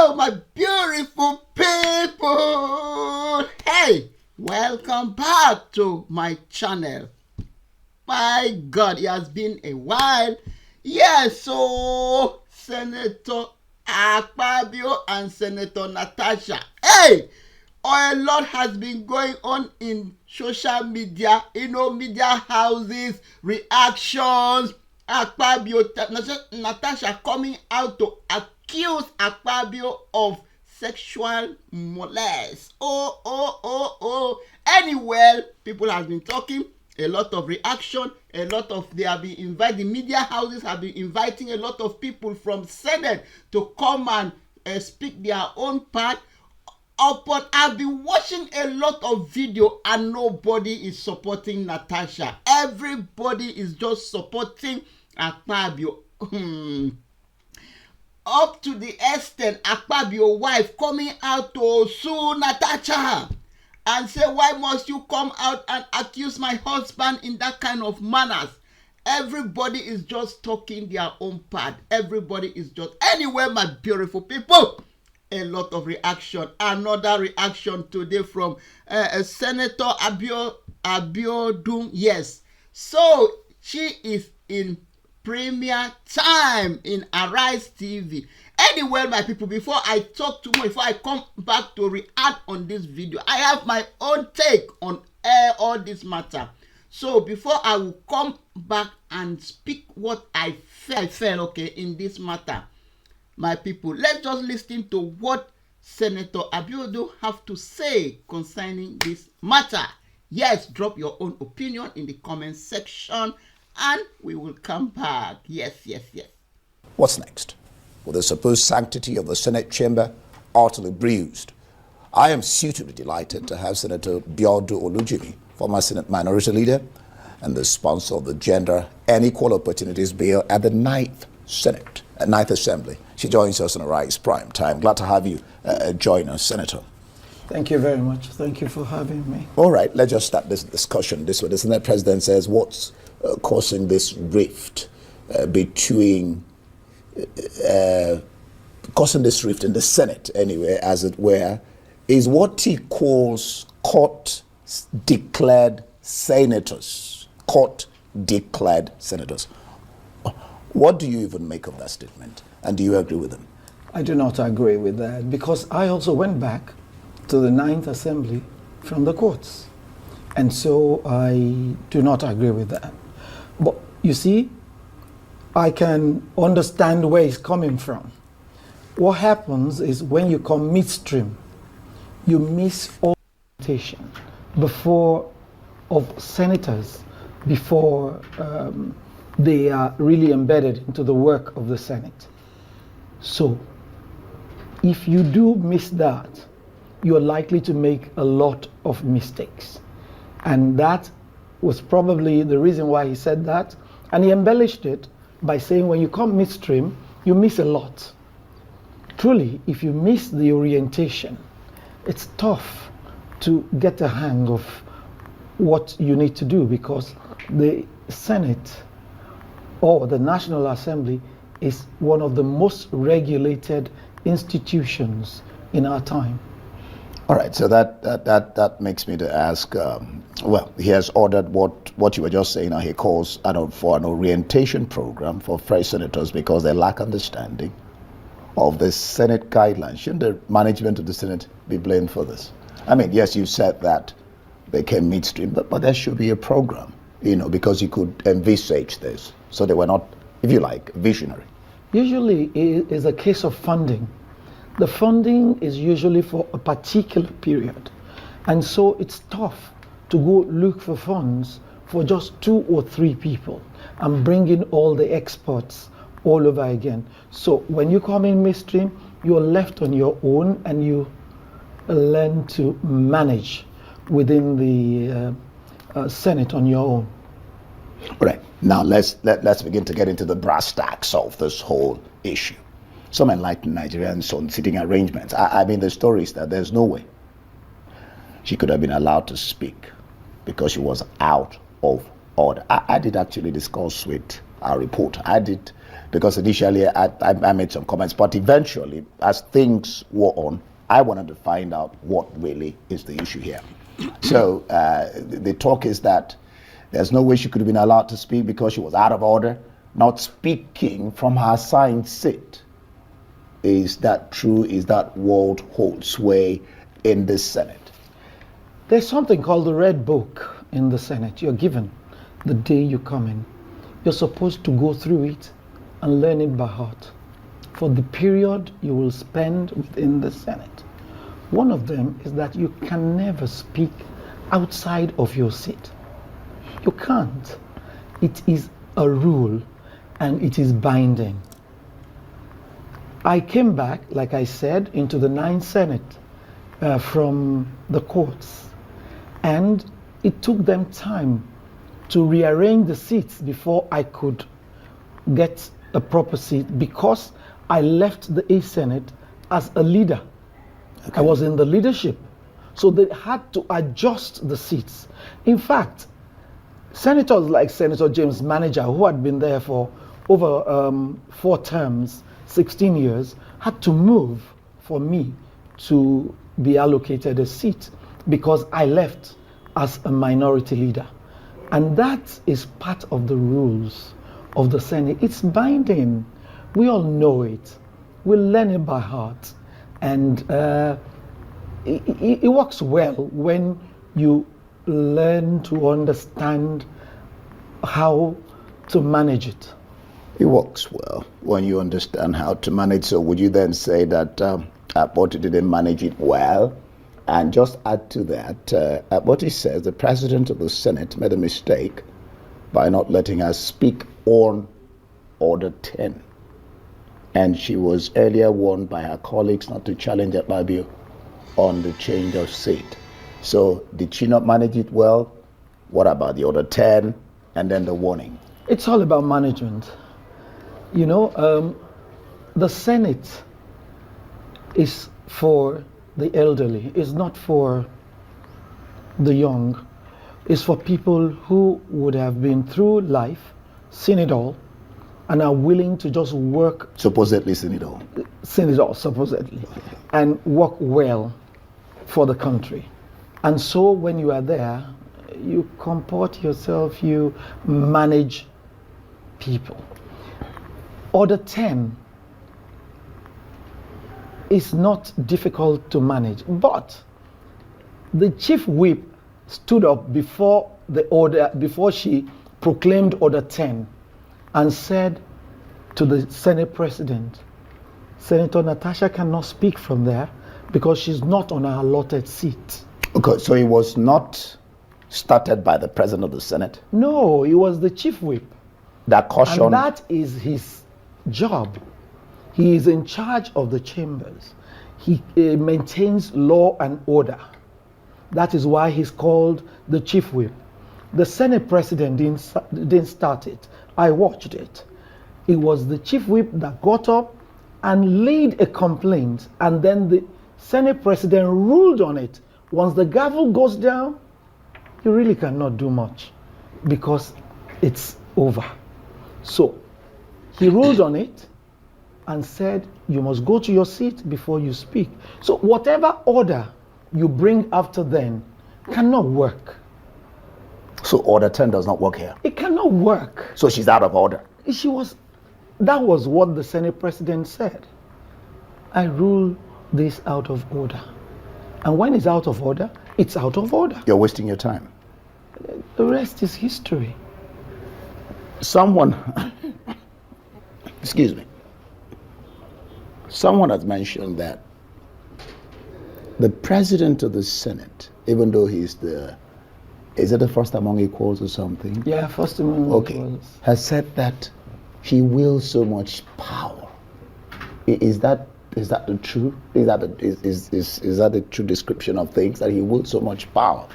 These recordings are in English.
Hello, my beautiful people. Hey, welcome back to my channel. My God, it has been a while. Yes, so Senator Akpabio and Senator Natasha. Hey, a lot has been going on in social media, media houses, reactions. Akpabio, Natasha coming out to accuse Akpabio of sexual molest. Anyway, people have been talking, a lot of reaction, they have been inviting, the media houses have been inviting a lot of people from Senate to come and speak their own part. But I've been watching a lot of video and nobody is supporting Natasha. Everybody is just supporting Akpabio. Up to the extent Akpabio wife coming out to sue Natasha and say, why must you come out and accuse my husband in that kind of manners? Everybody is just talking their own part. Everybody is just... Anyway, my beautiful people, a lot of reaction. Another reaction today from Senator Blodun. Yes. So she is in premiere time in Arise TV. Anyway, my people, before I talk too much, before I come back to react on this video, I have my own take on all this matter. So before I will come back and speak what I felt okay in this matter, my people, let's just listen to what Senator Blodun have to say concerning this matter. Yes, drop your own opinion in the comment section and we will come back. Yes. What's next? With the supposed sanctity of the Senate chamber utterly bruised, I am suitably delighted to have Senator Olujimi, former Senate Minority Leader and the sponsor of the Gender and Equal Opportunities Bill at the 9th Senate, 9th Assembly. She joins us on Arise Prime Time. Glad to have you join us, Senator. Thank you very much. Thank you for having me. All right, let's just start this discussion this way. The Senate President says what's causing this rift causing this rift in the Senate, anyway, as it were, is what he calls court-declared senators. Court-declared senators. What do you even make of that statement? And do you agree with him? I do not agree with that because I also went back to the 9th Assembly from the courts. And so I do not agree with that. But you see, I can understand where he's coming from. What happens is when you come midstream, you miss orientation of senators before they are really embedded into the work of the Senate. So if you do miss that, you're likely to make a lot of mistakes. And that was probably the reason why he said that. And he embellished it by saying when you come midstream, you miss a lot. Truly, if you miss the orientation, it's tough to get a hang of what you need to do because the Senate or the National Assembly is one of the most regulated institutions in our time. All right, so that makes me to ask, well, he has ordered what you were just saying, he calls for an orientation program for fresh senators because they lack understanding of the Senate guidelines. Shouldn't the management of the Senate be blamed for this? I mean, yes, you said that they came midstream, but there should be a program, because you could envisage this. So they were not, if you like, visionary. Usually it is a case of funding. The funding is usually for a particular period. And so it's tough to go look for funds for just 2 or 3 people and bring in all the experts all over again. So when you come in midstream, you're left on your own and you learn to manage within the Senate on your own. All right. Now let's begin to get into the brass tacks of this whole issue. Some enlightened Nigerians on sitting arrangements. I mean, the story is that there's no way she could have been allowed to speak because she was out of order. I did actually discuss with our report. I did, because initially I made some comments, but eventually, as things were on, I wanted to find out what really is the issue here. So the talk is that there's no way she could have been allowed to speak because she was out of order, not speaking from her assigned seat. Is that true? Is that word hold sway in the Senate? There's something called the Red Book in the Senate. You're given the day you come in. You're supposed to go through it and learn it by heart for the period you will spend within the Senate. One of them is that you can never speak outside of your seat. You can't. It is a rule and it is binding. I came back, like I said, into the 9th Senate from the courts, and it took them time to rearrange the seats before I could get a proper seat, because I left the 8th Senate as a leader. Okay. I was in the leadership, so they had to adjust the seats. In fact, senators like Senator James Manager, who had been there for over 4 terms, 16 years, had to move for me to be allocated a seat because I left as a minority leader. And that is part of the rules of the Senate. It's binding. We all know it. We learn it by heart. And it works well when you learn to understand how to manage it. It works well when you understand how to manage. So would you then say that Akpabio didn't manage it well? And just add to that, what he says, the president of the Senate made a mistake by not letting her speak on Order 10. And she was earlier warned by her colleagues not to challenge Akpabio on the change of seat. So did she not manage it well? What about the Order 10 and then the warning? It's all about management. You know, the Senate is for the elderly. It's not for the young. It's for people who would have been through life, seen it all, and are willing to just work. Supposedly seen it all. Seen it all, supposedly. And work well for the country. And so when you are there, you comport yourself, you manage people. Order 10 is not difficult to manage, but the chief whip stood up before she proclaimed Order 10 and said to the Senate President, Senator Natasha cannot speak from there because she's not on her allotted seat. Okay, so it was not started by the President of the Senate? No, it was the chief whip. That caution. And that is his job. He is in charge of the chambers. He maintains law and order. That is why he's called the chief whip. The Senate President didn't start it. I watched it. It was the chief whip that got up and laid a complaint, and then the Senate President ruled on it. Once the gavel goes down, you really cannot do much because it's over. So he ruled on it and said, you must go to your seat before you speak. So whatever order you bring after then cannot work. So Order 10 does not work here? It cannot work. So she's out of order? That was what the Senate President said. I rule this out of order. And when it's out of order, it's out of order. You're wasting your time. The rest is history. Someone, excuse me, someone has mentioned that the President of the Senate, even though he's is it the first among equals or something? Yeah, first among equals. Has said that he wields so much power. Is that the truth? Is that the true description of things, that he wields so much power?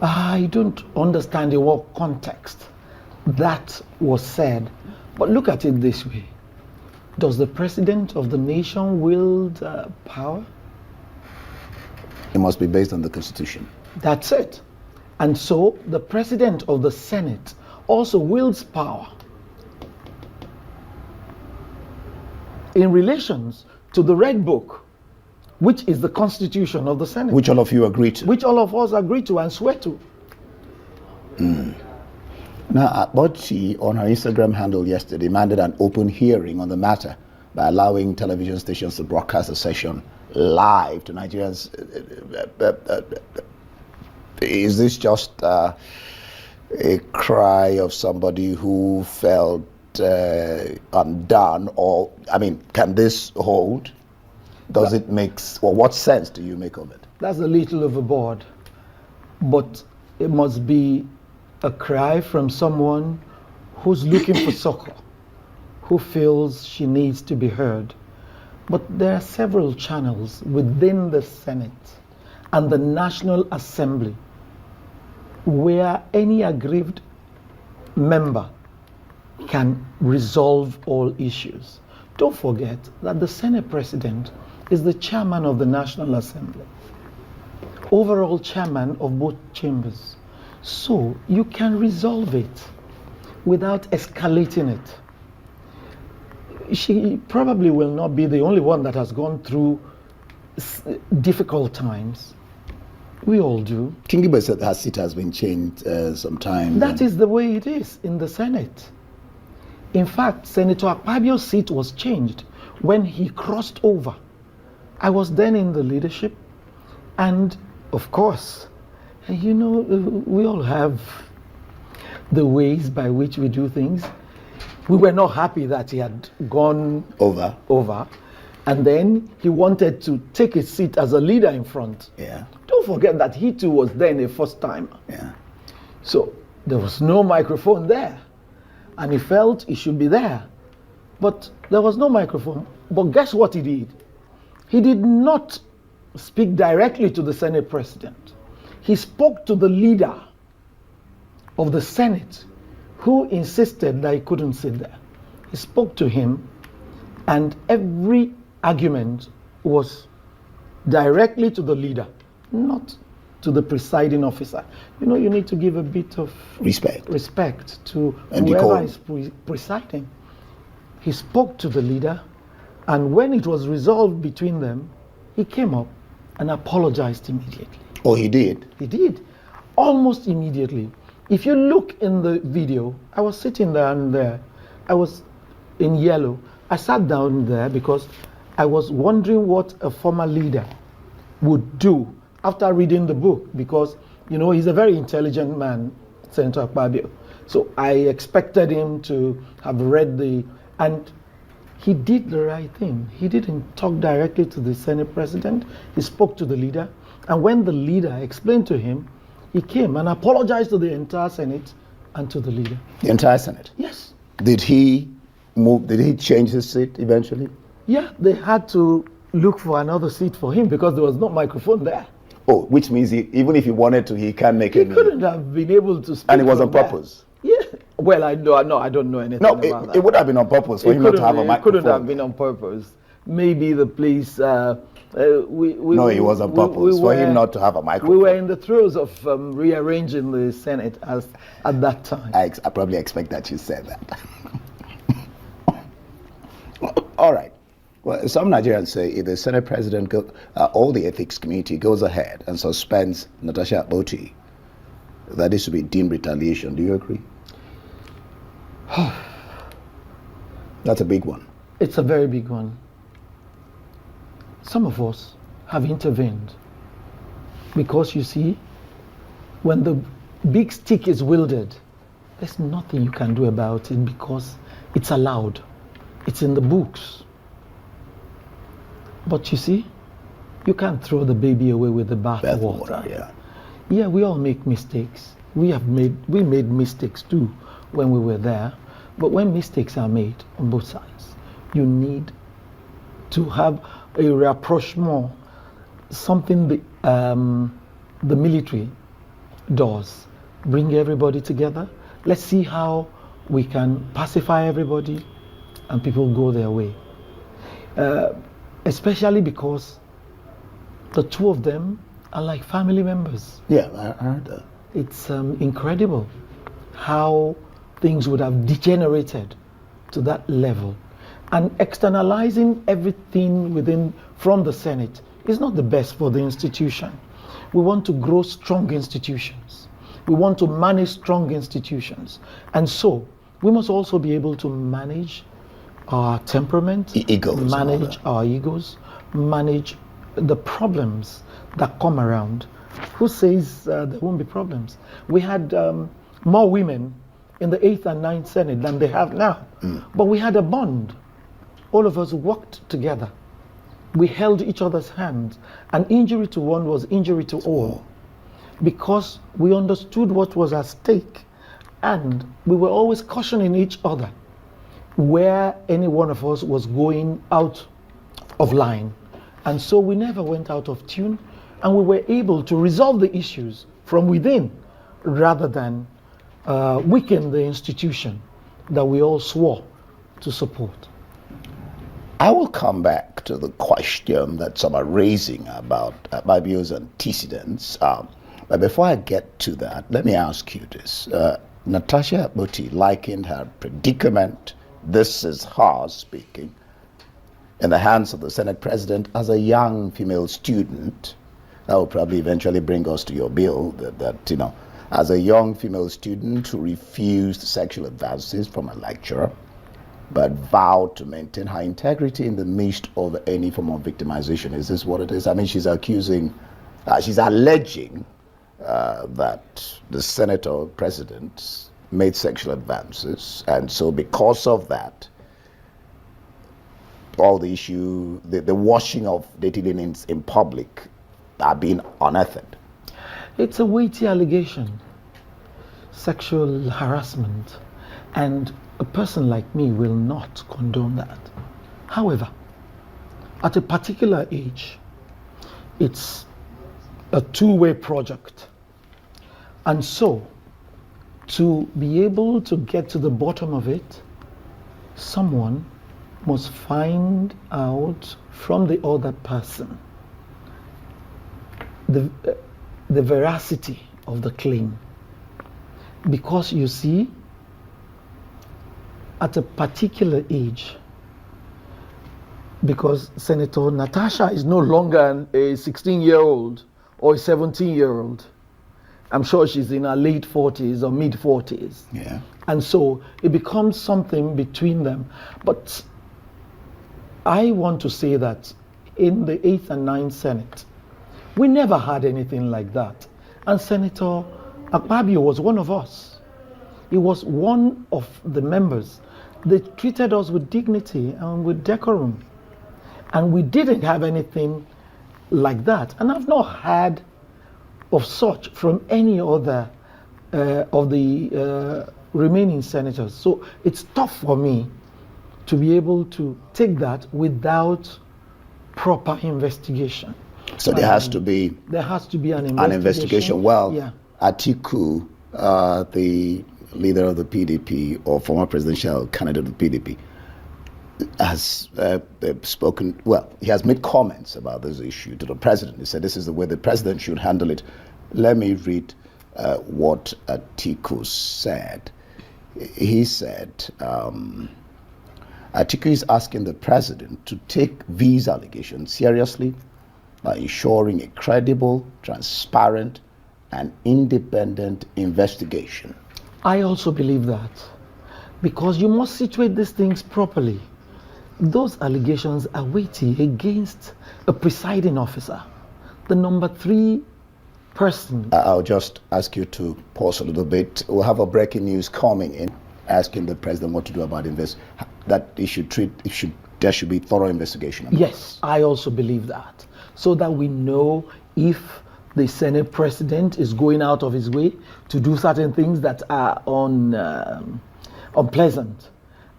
I don't understand in what context that was said, but look at it this way. Does the President of the nation wield power? It must be based on the Constitution. That's it. And so the President of the Senate also wields power in relations to the Red Book, which is the constitution of the Senate. Which all of you agree to. Which all of us agree to and swear to. Now, Akpabio on her Instagram handle yesterday demanded an open hearing on the matter by allowing television stations to broadcast the session live to Nigerians. Is this just a cry of somebody who felt undone, or can this hold? Does it make, or what sense do you make of it? That's a little overboard, but it must be a cry from someone who's looking for succor, who feels she needs to be heard. But there are several channels within the Senate and the National Assembly where any aggrieved member can resolve all issues. Don't forget that the Senate President is the chairman of the National Assembly, overall chairman of both chambers. So you can resolve it without escalating it. She probably will not be the only one that has gone through difficult times. We all do. Kingibe said her seat has been changed sometime. That is the way it is in the Senate. In fact, Senator Akpabio's seat was changed when he crossed over. I was then in the leadership, and of course, we all have the ways by which we do things. We were not happy that he had gone over, and then he wanted to take his seat as a leader in front. Yeah. Don't forget that he too was then a first timer. Yeah. So there was no microphone there, and he felt he should be there, but there was no microphone. But guess what he did? He did not speak directly to the Senate President. He spoke to the leader of the Senate, who insisted that he couldn't sit there. He spoke to him, and every argument was directly to the leader, not to the presiding officer. You need to give a bit of respect to and whoever is presiding. He spoke to the leader, and when it was resolved between them, he came up and apologized immediately. Oh, he did? He did, almost immediately. If you look in the video, I was sitting there and there. I was in yellow. I sat down there because I was wondering what a former leader would do after reading the book, because he's a very intelligent man, Senator Akpabio. So I expected him to have read and he did the right thing. He didn't talk directly to the Senate President. He spoke to the leader, and when the leader explained to him, he came and apologized to the entire Senate and to the leader. The entire Senate? Yes. Did he change his seat eventually? Yeah, they had to look for another seat for him because there was no microphone there. Oh, which means even if he wanted to, he can't make it. He couldn't have been able to speak. And it was on purpose? Yeah. Well, I don't know anything about that. It would have been on purpose for him not to have a microphone. It couldn't have been on purpose. Maybe the police... No, it was on purpose for him not to have a microphone. We were in the throes of rearranging the Senate at that time. I probably expect that you said that. All right. Well, some Nigerians say if the Senate President or the Ethics Committee goes ahead and suspends Natasha Akpabio, that is to be deemed retaliation. Do you agree? That's a big one. It's a very big one. Some of us have intervened because, you see, when the big stick is wielded, there's nothing you can do about it because it's allowed. It's in the books. But you see, you can't throw the baby away with the bathwater. Yeah. Yeah, we all make mistakes. We made mistakes too when we were there. But when mistakes are made on both sides, you need to have a rapprochement, something the military does. Bring everybody together. Let's see how we can pacify everybody and people go their way. Especially because the two of them are like family members. Yeah, I heard that. It's incredible how things would have degenerated to that level. And externalizing everything from the Senate is not the best for the institution. We want to grow strong institutions. We want to manage strong institutions. And so we must also be able to manage our temperament, manage our egos, manage the problems that come around. Who says there won't be problems? We had more women in the 8th and 9th Senate than they have now. But we had a bond. All of us worked together. We held each other's hands. An injury to one was injury to all, because we understood what was at stake, and we were always cautioning each other where any one of us was going out of line. And so we never went out of tune, and we were able to resolve the issues from within rather than weaken the institution that we all swore to support. I will come back to the question that some are raising about Akpabio's antecedents. But before I get to that, let me ask you this. Natasha Akpoti likened her predicament, this is her speaking, in the hands of the Senate President as a young female student. That will probably eventually bring us to your bill, that as a young female student who refused sexual advances from a lecturer, but vowed to maintain her integrity in the midst of any form of victimization. Is this what it is? I mean, she's alleging that the senator president made sexual advances, and so because of that, all the issue, the washing of dirty linens in public are being unearthed. It's a weighty allegation, sexual harassment, and a person like me will not condone that. However, at a particular age, it's a two-way project. And so, to be able to get to the bottom of it, someone must find out from the other person the veracity of the claim. Because you see, at a particular age, because Senator Natasha is no longer a 16-year-old or a 17-year-old. I'm sure she's in her late 40s or mid 40s. Yeah. And so it becomes something between them. But I want to say that in the 8th and 9th Senate, we never had anything like that. And Senator Akpabio was one of us. He was one of the members. They treated us with dignity and with decorum. And we didn't have anything like that. And I've not heard of such from any other of the remaining senators. So it's tough for me to be able to take that without proper investigation. So there has to be an investigation. Well, yeah. Atiku, the leader of the PDP or former presidential candidate of the PDP, has spoken, well, he has made comments about this issue to the president. He said this is the way the president should handle it. Let me read what Atiku said. He said, Atiku is asking the president to take these allegations seriously by ensuring a credible, transparent, and independent investigation. I also believe that, because you must situate these things properly. Those allegations are weighty against a presiding officer, the number 3 person. I'll just ask you to pause a little bit. We'll have a breaking news coming in, asking the president what to do about this. That there should be thorough investigation. Yes, I also believe that, so that we know if the Senate president is going out of his way to do certain things that are unpleasant,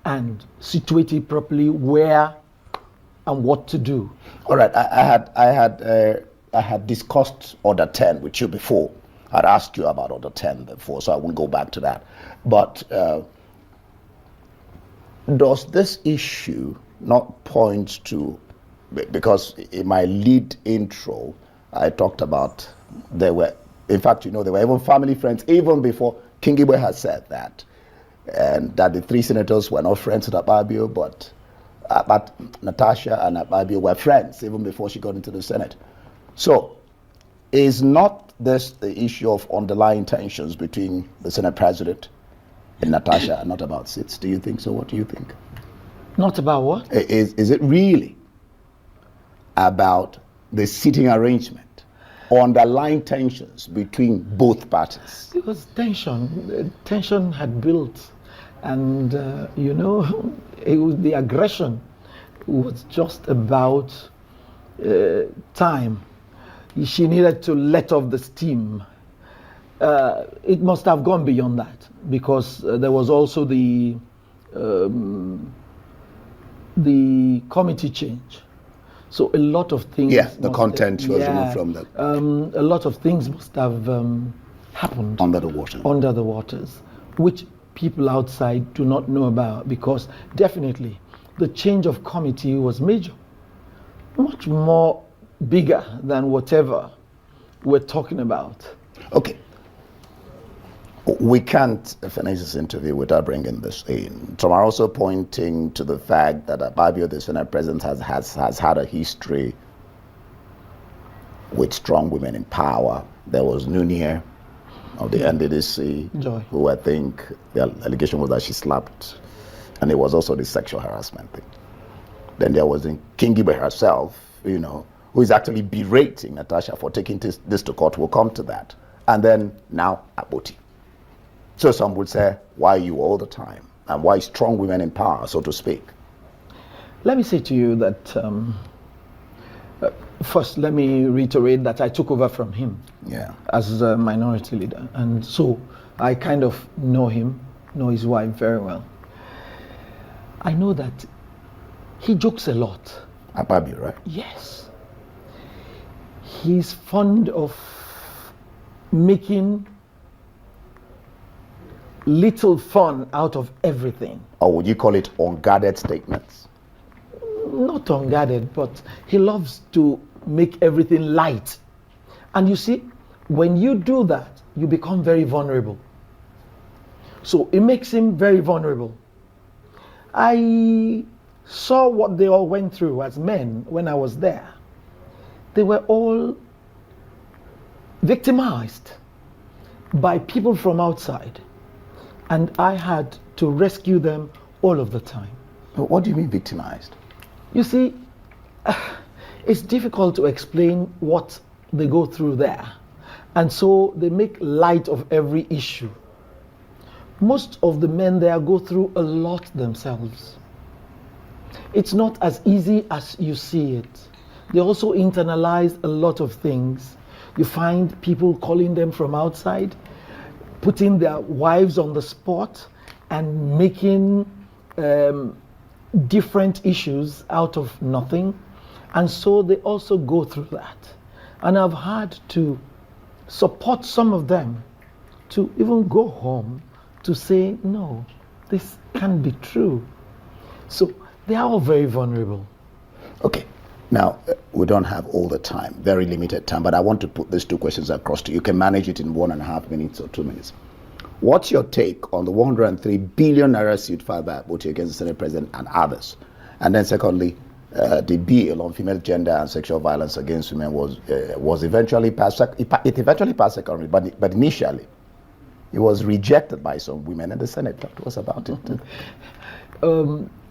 and situate it properly where and what to do. All right, I had discussed Order 10 with you before. I'd asked you about Order 10 before, so I won't go back to that. But does this issue not point to, because in my lead intro, I talked about there were even family friends, even before King Igwe had said that. and that the three senators were not friends with Akpabio, but Natasha and Akpabio were friends even before she got into the Senate. So, is not this the issue of underlying tensions between the Senate President and Natasha and not about seats? Do you think so? What do you think? Not about what? Is it really about the seating arrangement, underlying tensions between both parties? It was tension. Tension had built, and the aggression was just about time. She needed to let off the steam. It must have gone beyond that, because there was also the committee change. So a lot of things. Yeah, the content was removed from that. A lot of things must have happened Under the water. Under the waters, which people outside do not know about, because definitely the change of committee was major, much more bigger than whatever we're talking about. Okay. We can't finish this interview without bringing this in. Some are also pointing to the fact that Akpabio, the Senate President, has had a history with strong women in power. There was Nunia of the NDDC, Joy, who I think the allegation was that she slapped, and it was also the sexual harassment thing. Then there was Kingibe herself, who is actually berating Natasha for taking this to court. We'll come to that. And then now Akpoti. So some would say, why you all the time? And why strong women in power, so to speak? let me say to you that first, let me reiterate that I took over from him as a minority leader. And so I kind of know him, know his wife very well. I know that he jokes a lot. Akpabio, right? Yes. He's fond of making little fun out of everything. Or would you call it unguarded statements? Not unguarded, but he loves to make everything light. And you see, when you do that, you become very vulnerable. So it makes him very vulnerable. I saw what they all went through as men when I was there. They were all victimized by people from outside. And I had to rescue them all of the time. What do you mean victimized? You see, it's difficult to explain what they go through there. And so they make light of every issue. Most of the men there go through a lot themselves. It's not as easy as you see it. They also internalize a lot of things. You find people calling them from outside, putting their wives on the spot and making different issues out of nothing. And so they also go through that. And I've had to support some of them to even go home to say, no, this can't be true. So they are all very vulnerable. Okay. Now, we don't have all the time, very limited time, but I want to put these two questions across to you. You can manage it in 1.5 minutes or 2 minutes. What's your take on the 103 billion naira suit filed by Akpoti against the Senate President and others? And then secondly, the bill on female gender and sexual violence against women was eventually passed. It eventually passed secondly, but initially it was rejected by some women in the Senate. Talk to us about it.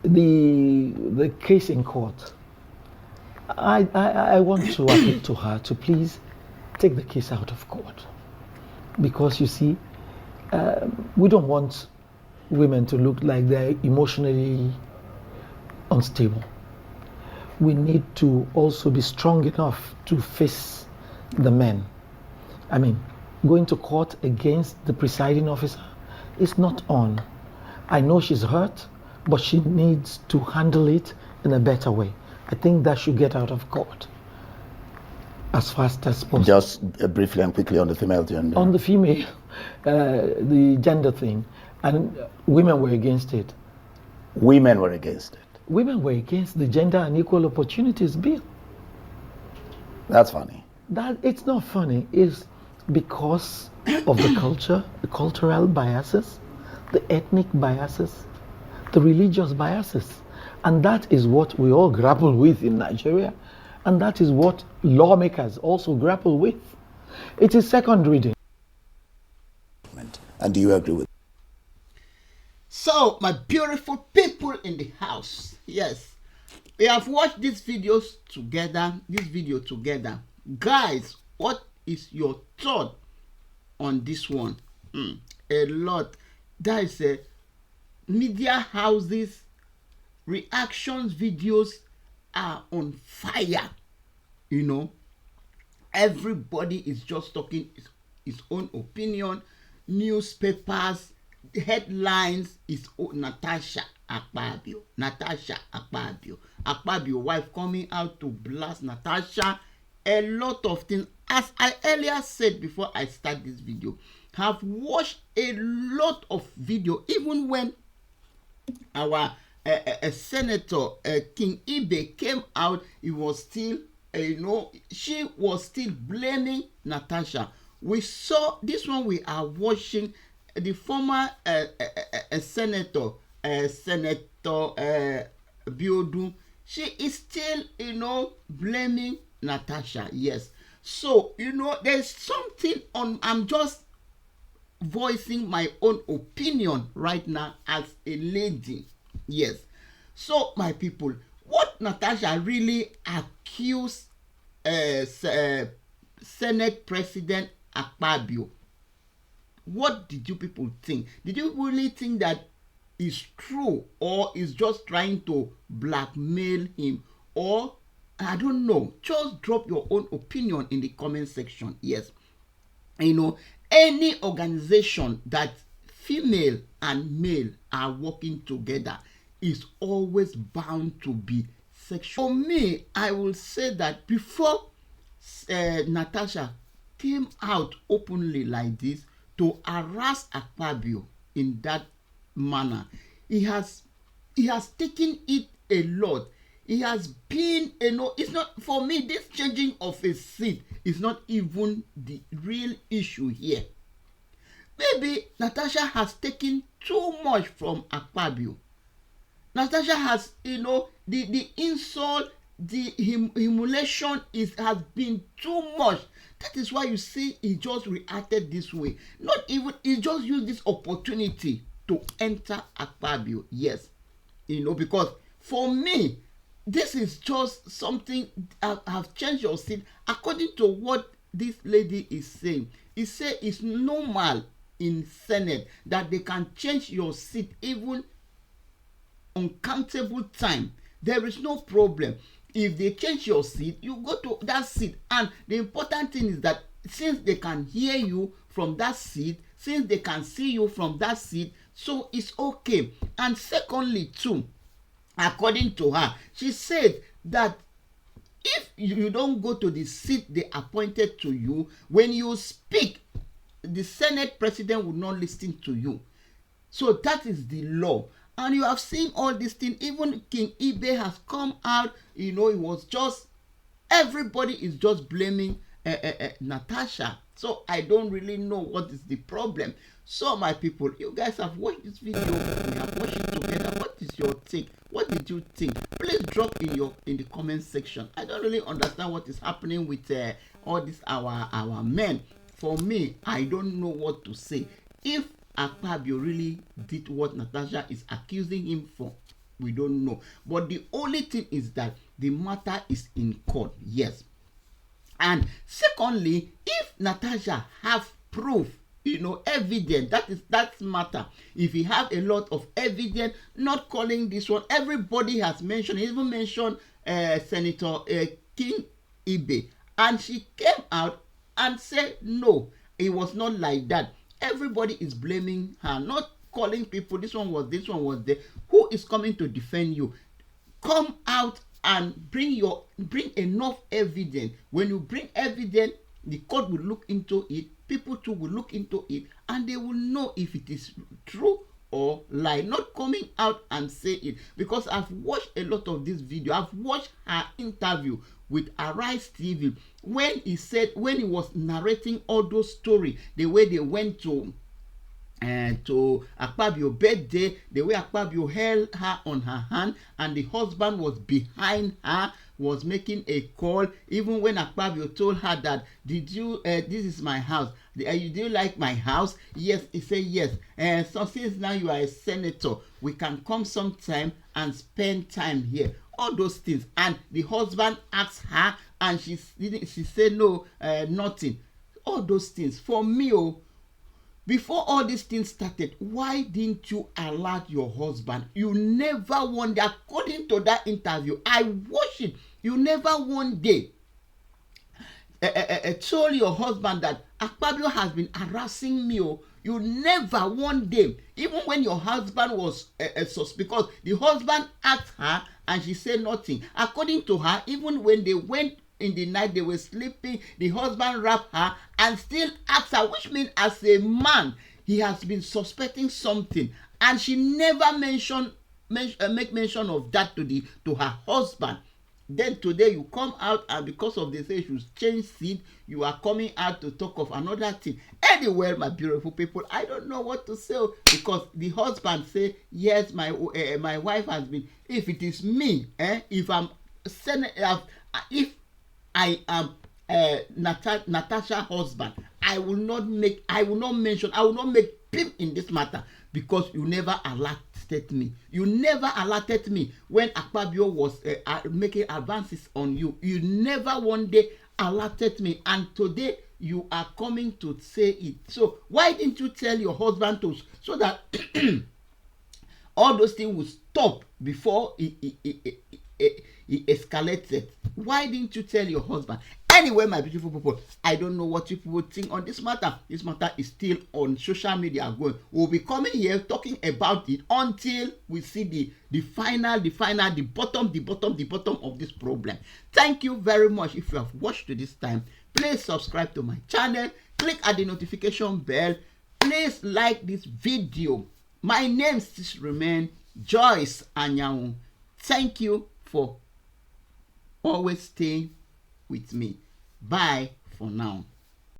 The case in court, I want to appeal to her to please take the case out of court. Because you see, we don't want women to look like they're emotionally unstable. We need to also be strong enough to face the men. I mean, going to court against the presiding officer is not on. I know she's hurt, but she needs to handle it in a better way. I think that should get out of court as fast as possible. Just briefly and quickly on the female gender. On the female, the gender thing, and women were against it. Women were against it. Women were against the Gender and Equal Opportunities Bill. That's funny. That it's not funny. It's because of the culture, the cultural biases the ethnic biases, the religious biases. And that is what we all grapple with in Nigeria. And that is what lawmakers also grapple with. It is second reading. And do you agree with? So, my beautiful people in the house, yes, we have watched these videos together, Guys, what is your thought on this one? A lot. That is media houses, reactions videos are on fire. You know, everybody is just talking his own opinion. Newspapers, headlines is Natasha Akpabio. Akpabio wife coming out to blast Natasha. A lot of things. As I earlier said before I start this video, have watched a lot of video. Even when our senator King Ibe came out, he was still, she was still blaming Natasha. We saw this one. We are watching the former senator, Sen.Blodun. She is still, blaming Natasha. Yes. So, there's something on. I'm just voicing my own opinion right now as a lady. Yes. So, my people, what Natasha really accused Senate President Akpabio, what did you people think? Did you really think that is true, or is just trying to blackmail him? Or I don't know. Just drop your own opinion in the comment section. Yes. Any organization that female and male are working together is always bound to be sexual. For me, I will say that before Natasha came out openly like this to harass Akpabio in that manner, he has taken it a lot. He has been, it's not, for me, this changing of a seat is not even the real issue here. Maybe Natasha has taken too much from Akpabio. Natasha has, the insult, the humiliation has been too much. That is why you see he just reacted this way. Not even, he just used this opportunity to enter Akpabio. Yes. Because for me, this is just something. Have changed your seat according to what this lady is saying. He said it's normal in Senate that they can change your seat even uncountable time. There is no problem. If they change your seat, you go to that seat. And the important thing is that since they can hear you from that seat, since they can see you from that seat, so it's okay. And secondly too, according to her, she said that if you don't go to the seat they appointed to you, when you speak, the Senate president will not listen to you. So that is the law. And you have seen all these things. Even King Ibe has come out. It was just, everybody is just blaming Natasha. So I don't really know what is the problem. So my people, you guys have watched this video. We have watched it together. What is your take? What did you think? Please drop in the comment section. I don't really understand what is happening with all these our men. For me, I don't know what to say. If Akpabio really did what Natasha is accusing him for, we don't know. But the only thing is that the matter is in court. Yes. And secondly, if Natasha have proof, evidence, that's matter. If he have a lot of evidence, not calling this one, everybody has mentioned, even mentioned Senator King Ibe, and she came out and said no, it was not like that. Everybody is blaming her, not calling people. This one was there. Who is coming to defend you? Come out and bring enough evidence. When you bring evidence, the court will look into it. People too will look into it, and they will know if it is true or lie. Not coming out and say it, because I've watched a lot of this video. I've watched her interview with Arise TV when he was narrating all those stories, the way they went to to Akpabio's birthday, the way Akpabio held her on her hand and the husband was behind her, was making a call. Even when Akpabio told her that, did you this is my house, do you like my house? Yes, he said yes. So since now you are a senator, we can come sometime and spend time here. All those things. And the husband asked her and she said no, nothing. All those things. For me, before all these things started, why didn't you alert your husband? You never one day, according to that interview, I watched it. You never one day told your husband that Akpabio has been harassing me. You never one day, even when your husband was because the husband asked her and she said nothing. According to her, even when they went in the night, they were sleeping, the husband wrapped her and still asked her, which means as a man, he has been suspecting something, and she never make mention of that to her husband. Then today you come out and because of this issues change seat, you are coming out to talk of another thing. Anyway, my beautiful people, I don't know what to say because the husband say yes, my wife has been. If it is me, if I'm if I am Natasha husband, I will not make pim in this matter because you never alerted me. You never alerted me when Akpabio was making advances on you. You never one day alerted me, and today you are coming to say it. So why didn't you tell your husband to, so that all those things will stop before he escalated? Why didn't you tell your husband? Anyway, my beautiful people, I don't know what you people think on this matter. This matter is still on social media going. We'll be coming here talking about it until we see the bottom of this problem. Thank you very much. If you have watched to this time, please subscribe to my channel. Click at the notification bell. Please like this video. My name still remains Joyce Anyanwu. Thank you for always staying with me. Bye for now.